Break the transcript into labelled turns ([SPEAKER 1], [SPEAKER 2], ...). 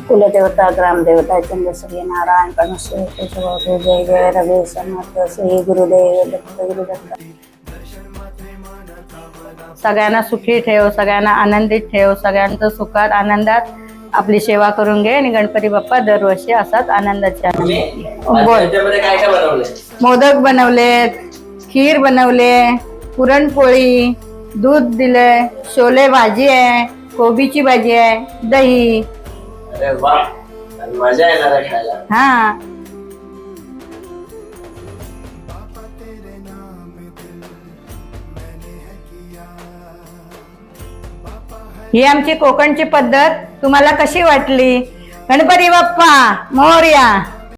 [SPEAKER 1] कुलदेवता ग्रामदेवता चंद्रश्री नारायण परमेश्वर जय जय रवि समर्थ श्री गुरुदेव दत्त गुरुदत्त। सगळ्यांना सुखी ठेव, सगळ्यांना आनंदित ठेव, सगळ्यांचं सुखात आनंदात आपली सेवा करून घे आणि गणपती बाप्पा दरवर्षी असाच आनंदाचे बोल। मोदक बनवलेत, खीर बनवले, पुरणपोळी, दूध दिले, छोले भाजी आहे, कोबीची भाजी आहे, दही।
[SPEAKER 2] अरे वाह, मजा येणार आहे खायला।
[SPEAKER 1] हा ही आमची कोकणची पद्धत तुम्हाला कशी वाटली? गणपती बाप्पा मोरया।